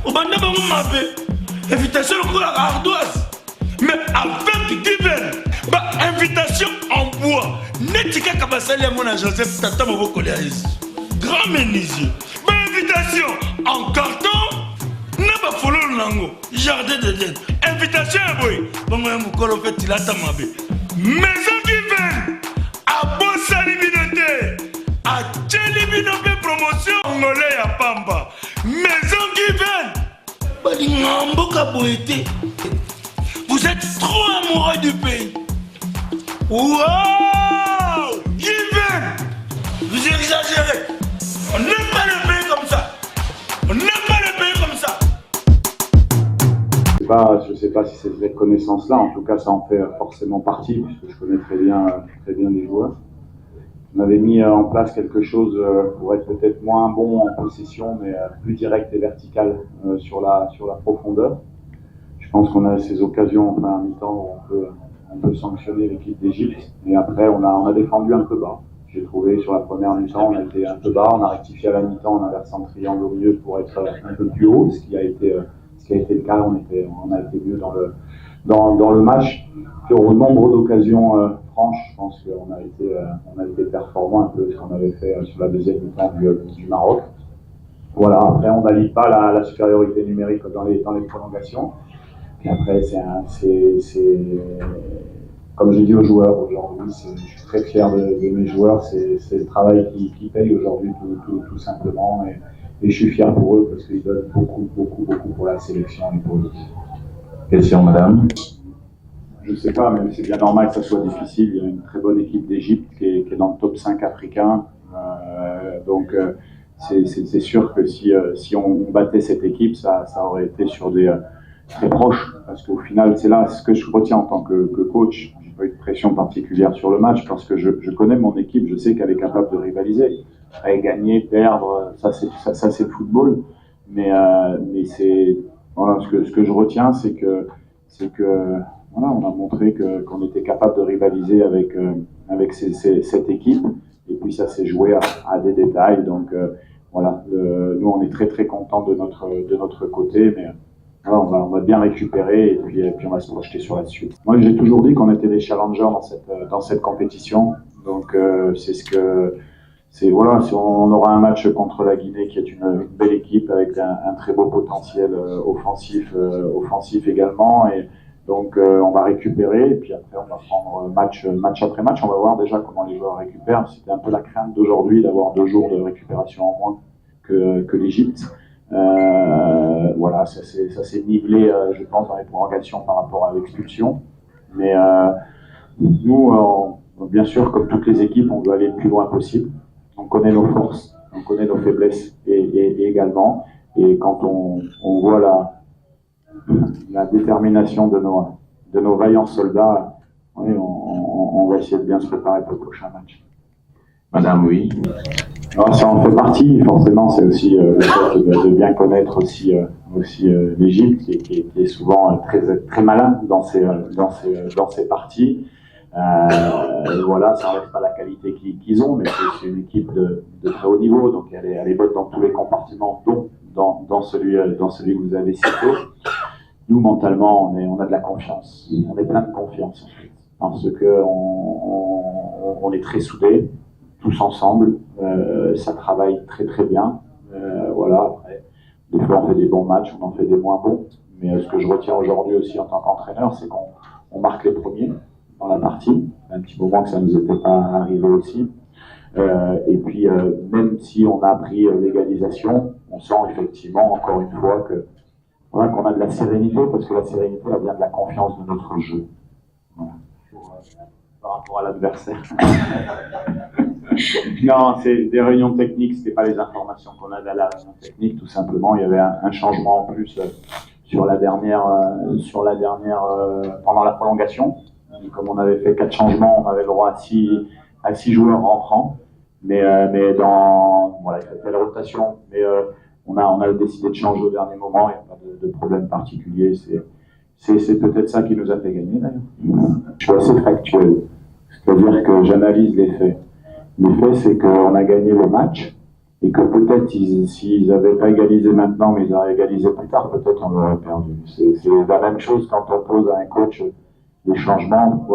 Au bande de ma invitation à ardoise. Mais avec Given, invitation en bois. Netika Kabasali à mon Joseph Tata Moboko Léaïs. Grand menuisier. Invitation en carton. N'a pas follow Nango. Jardin d'Éden. Invitation à boy. Bon, moi, mon colo fait il a tamabé. Maison Given. À Bossa Libinoté. À Tchelibinoté promotion. Angolais à Pamba. Maison Given. Badingamboka Boété. Vous êtes trop amoureux du pays. Wow! Given! Vous exagérez. On n'aime pas le pays comme ça. On n'aime pas le pays comme ça. Je ne sais pas si c'est cette connaissance-là. En tout cas, ça en fait forcément partie, puisque je connais très bien les joueurs. On avait mis en place quelque chose pour être peut-être moins bon en possession, mais plus direct et vertical sur la profondeur. Je pense qu'on a ces occasions en première mi-temps où on peut sanctionner l'équipe d'Égypte. Et après, on a défendu un peu bas. J'ai trouvé sur la première mi-temps, on a été un peu bas. On a rectifié à la mi-temps en inversant le triangle au milieu pour être un peu plus haut, ce qui a été le cas. On a été mieux dans le match. Puis au nombre d'occasions franches, je pense qu'on a été performant un peu ce qu'on avait fait sur la deuxième mi-temps du Maroc. Voilà. Après, on valide pas la supériorité numérique dans les prolongations. Et après, comme j'ai dit aux joueurs aujourd'hui, je suis très fier de mes joueurs, c'est le travail qui paye aujourd'hui tout simplement. Et je suis fier pour eux parce qu'ils donnent beaucoup pour la sélection et pour l'équipe. Question, madame. Je ne sais pas, mais c'est bien normal que ça soit difficile. Il y a une très bonne équipe d'Égypte qui est dans le top 5 africain. Donc, c'est sûr que si on battait cette équipe, ça aurait été sur des très proches. Parce qu'au final, c'est là ce que je retiens en tant que coach. Je n'ai pas eu de pression particulière sur le match parce que je connais mon équipe. Je sais qu'elle est capable de rivaliser. Après, gagner, perdre, ça c'est le football. Mais c'est voilà, ce que je retiens, c'est que voilà, on a montré qu'on était capable de rivaliser avec cette équipe. Et puis ça s'est joué à des détails. Donc voilà, nous on est très contents de notre côté, mais voilà, on va bien récupérer et puis on va se projeter sur la suite. Moi j'ai toujours dit qu'on était des challengers dans cette compétition. Donc voilà, si on aura un match contre la Guinée qui est une belle équipe avec un très beau potentiel offensif également. Et donc on va récupérer et puis après on va prendre match après match. On va voir déjà comment les joueurs récupèrent. C'était un peu la crainte d'aujourd'hui d'avoir 2 jours de récupération en moins que l'Égypte. Voilà, ça s'est nivelé, je pense, dans les prolongations par rapport à l'expulsion. Mais nous, bien sûr, comme toutes les équipes, on veut aller le plus loin possible. On connaît nos forces, on connaît nos faiblesses et également. Et quand on voit la détermination de nos vaillants soldats, oui, on va essayer de bien se préparer pour le prochain match. Madame, oui. Alors, ça en fait partie, forcément, c'est aussi le fait de bien connaître aussi l'Égypte, qui est souvent très malin dans ses parties. Voilà, ça n'enlève pas la qualité qu'ils ont, mais c'est une équipe de très haut niveau, donc elle est bonne dans tous les compartiments, dont dans celui que vous avez cité. Nous, mentalement, on a de la confiance. On est plein de confiance, en fait, parce que on est très soudés, tous ensemble. Ça travaille très bien. Voilà, après, des fois on fait des bons matchs, on en fait des moins bons. Mais ce que je retiens aujourd'hui aussi en tant qu'entraîneur, c'est qu'on marque les premiers dans la partie. Un petit moment que ça ne nous était pas arrivé aussi. Et puis, même si on a pris l'égalisation, on sent effectivement, encore une fois, qu'on a de la sérénité, parce que la sérénité, elle vient de la confiance de notre jeu. Voilà. Par rapport à l'adversaire. Non, c'est des réunions techniques, c'était pas les informations qu'on avait à la réunion technique, tout simplement. Il y avait un changement en plus sur la dernière pendant la prolongation. Comme on avait fait 4 changements, on avait le droit à 6 joueurs rentrants. Mais voilà, il fallait la rotation. Mais on a décidé de changer au dernier moment, il n'y a pas de problème particulier. C'est peut-être ça qui nous a fait gagner d'ailleurs. Je suis assez factuel, c'est-à-dire que j'analyse les faits. Les faits, c'est qu'on a gagné le match et que peut-être s'ils n'avaient pas égalisé maintenant, mais ils auraient égalisé plus tard, peut-être on l'aurait perdu. C'est la même chose quand on pose à un coach des changements.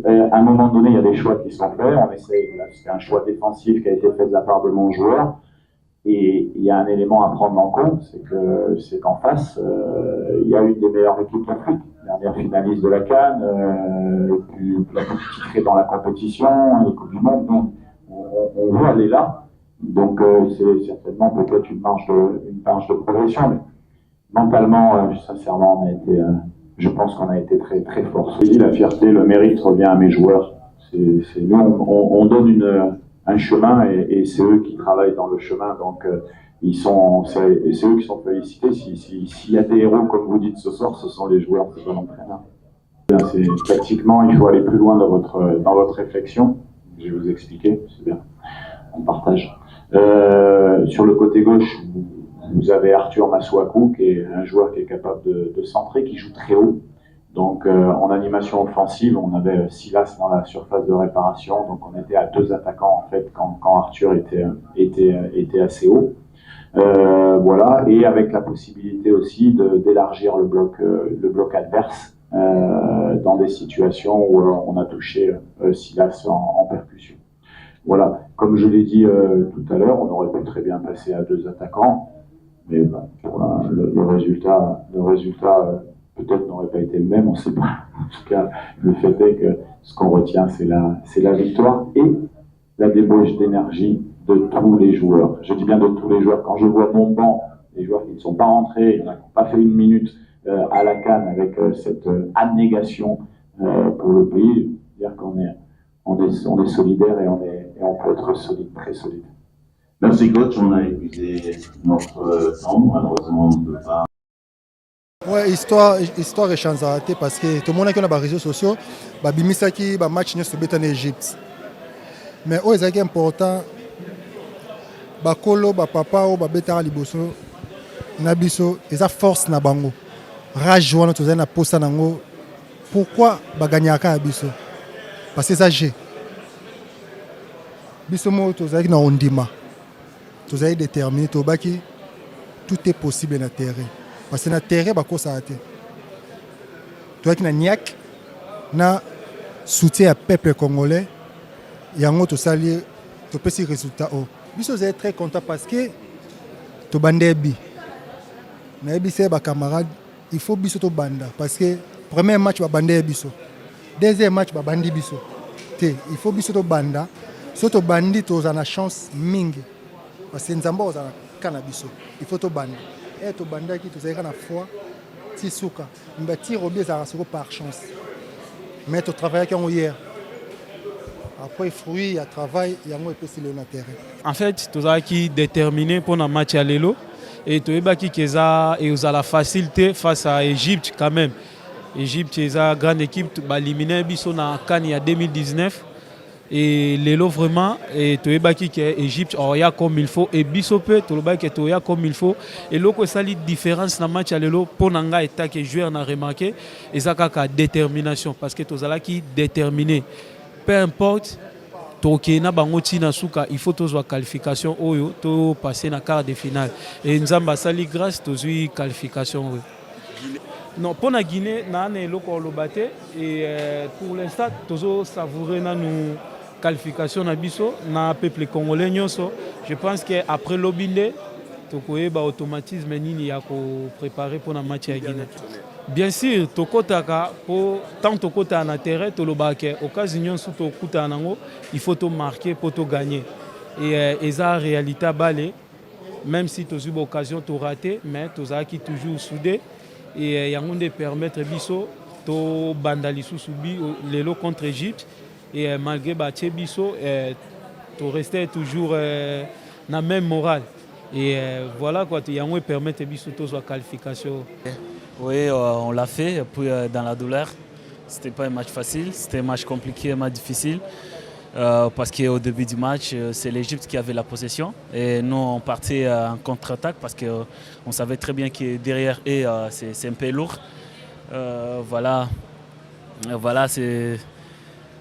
À un moment donné, il y a des choix qui sont faits. On essaie, c'est un choix défensif qui a été fait de la part de mon joueur. Et il y a un élément à prendre en compte, c'est qu'en face, il y a une des meilleures équipes d'Afrique, dernière finaliste de la CAN, la plus titrée dans la compétition, les Coupes du Monde. Donc, on veut aller là. Donc, c'est certainement peut-être une marge de progression. Mais mentalement, sincèrement, je pense qu'on a été très, très fort. La fierté, le mérite revient à mes joueurs. Nous, on donne un chemin et c'est eux qui travaillent dans le chemin. Donc, c'est eux qui sont félicités. S'il y a des héros, comme vous dites ce soir, ce sont les joueurs, c'est pas l'entraîneur. Tactiquement, il faut aller plus loin dans votre réflexion. Je vais vous expliquer, c'est bien. On partage. Sur le côté gauche, vous avez Arthur Masuaku, qui est un joueur qui est capable de centrer, qui joue très haut. Donc en animation offensive, on avait Silas dans la surface de réparation, donc on était à 2 attaquants en fait quand Arthur était assez haut. Voilà, et avec la possibilité aussi d'élargir le bloc adverse dans des situations où on a touché Silas en percussion. Voilà, comme je l'ai dit tout à l'heure, on aurait pu très bien passer à 2 attaquants, mais bon, le résultat peut-être n'aurait pas été le même, on ne sait pas. En tout cas, le fait est que ce qu'on retient, c'est la victoire et la débauche d'énergie de tous les joueurs. Je dis bien de tous les joueurs. Quand je vois mon banc, les joueurs qui ne sont pas rentrés, qui n'ont pas fait une minute à la CAN avec cette abnégation pour le pays, dire qu'on est solidaire et on peut être solide, très solide. Merci coach, on a épuisé notre temps, malheureusement on ne peut pas. Ouais, histoire échangeante parce que tout le monde a les réseaux sociaux, bimisaki match ne se bet en Égypte. Mais au est important, bakolo papa ou beta liboso na biso, eza force na bango. Rage wana to na posa nango. Pourquoi baganyaka biso? Parce que ça j'ai. Biso mo to zaki na ondima. To zaki déterminé to baki tout est possible na terrain. Parce que na terrain bako ça a été. Toi qui na niak na soutien à peuple congolais yango to sali to petit résultat oh. Biso vous êtes très content parce que to bandé bi. Na bi c'est ba camarade, il faut biso to banda parce que premier match ba bandé biso. Deuxième match ba bandi biso. Il faut biso to banda. So to bandi to za na chance mingi. Parce que nzamba za kana biso. Il faut to banda. Et to banda qui to za na foi ti suka. Mbati robier za rasoko par chance. Mais to travailler quand hier. Après fruit, il y a travail, il y a moins de terrain. En fait, tout ça qui est déterminé pour un match à l'élo et tout ça qui a la facilité face à l'Égypte quand même. L'Égypte est une grande équipe qui a éliminé Bisso dans la CAN en 2019 et l'élo vraiment et tout ça qui est l'Égypte a comme il faut et Bisso peut tout ça qui est comme il faut et l'autre ça la différence dans le match à l'élo pour nanga état que joueur n'a remarqué et ça a détermination parce que tout ça qui est déterminé. Peu importe, il faut la qualification ou passer la quart de finale. Et nous avons sali grâce à la qualification. Non, pour la Guinée, nous avons et pour l'instant, nous avons savouré la qualification dans le peuple congolais. Je pense qu'après l'Obinde, nous avons automatisme préparé pour le match à Guinée. Bien sûr, tant que tu as un terrain, il faut te marquer pour te gagner. Et ça, en réalité, même si tu as eu l'occasion de rater, mais tu as toujours soudé. Et il y a de permettre de bandaliser les lots contre l'Égypte. Et malgré Bisso, tu restais toujours dans la même morale. Et voilà quoi, il y a de permettre de la qualification. Oui, on l'a fait, puis dans la douleur. C'était pas un match facile, c'était un match compliqué, un match difficile. Parce qu'au début du match, c'est l'Égypte qui avait la possession. Et nous, on partait en contre-attaque parce qu'on savait très bien que derrière eux, c'est un peu lourd. Voilà,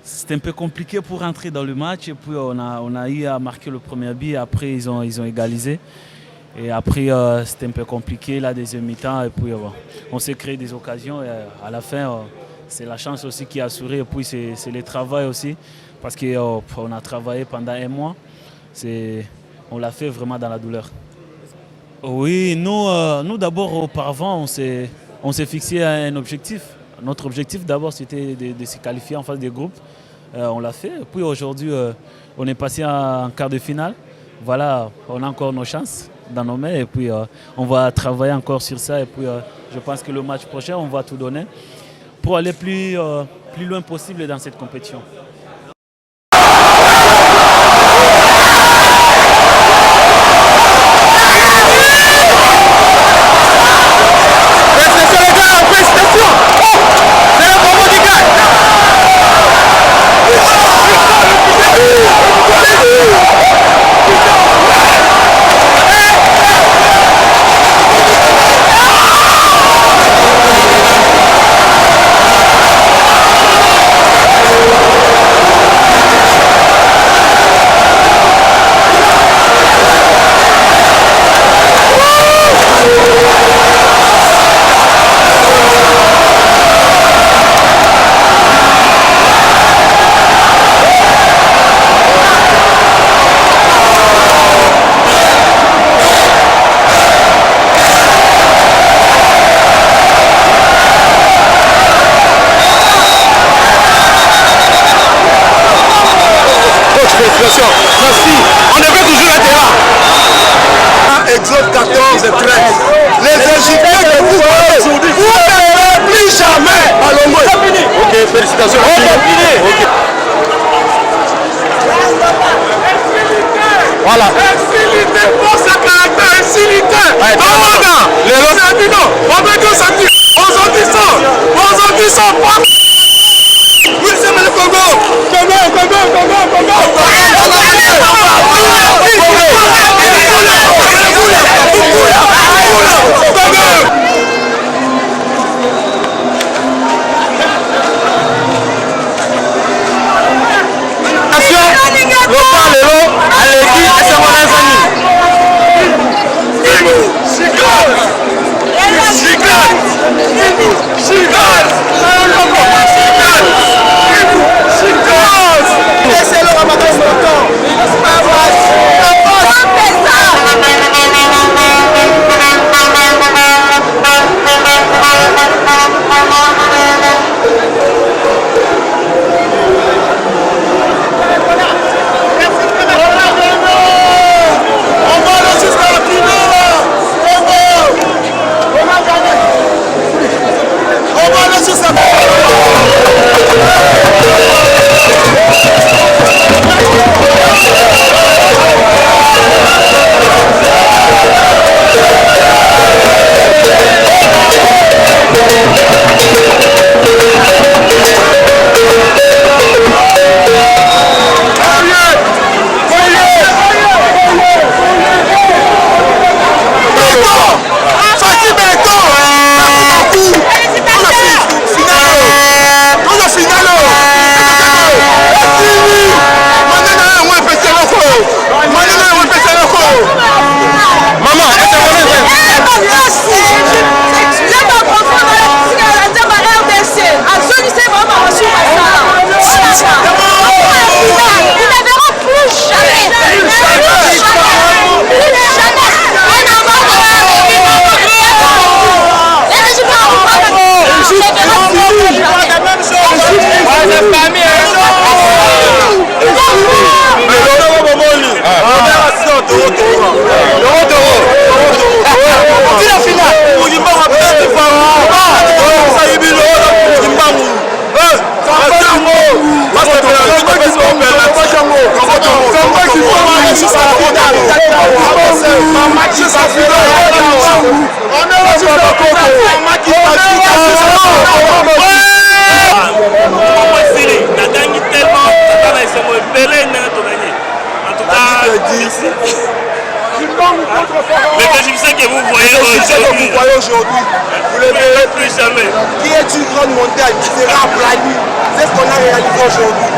c'était un peu compliqué pour rentrer dans le match. Et puis on a eu à marquer le premier but. Après, ils ont égalisé. Et après, c'était un peu compliqué la deuxième mi-temps. Et puis on s'est créé des occasions. Et à la fin, c'est la chance aussi qui a assuré. Et puis c'est le travail aussi. Parce qu'on a travaillé pendant un mois. On l'a fait vraiment dans la douleur. Oui, nous d'abord, auparavant, on s'est fixé un objectif. Notre objectif d'abord, c'était de se qualifier en phase des groupes. On l'a fait. Puis aujourd'hui, on est passé en quart de finale. Voilà, on a encore nos chances dans nos mains. Et puis, on va travailler encore sur ça. Et puis, je pense que le match prochain, on va tout donner pour aller plus loin possible dans cette compétition. Merci. On devait toujours être là. Exode 14 et 13. Les Égyptiens que vous voyez aujourd'hui, vous ne verrez plus jamais. Allons, c'est fini. Ok, félicitations. On a fini. Okay. Voilà. Incilité, pour ce caractère, incilité. Oui, c'est le Congo. Attention, vous voyez aujourd'hui, vous ne le verrez plus jamais. Qui est une grande montagne qui sera aplanie. C'est ce qu'on a réalisé aujourd'hui.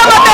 Maman.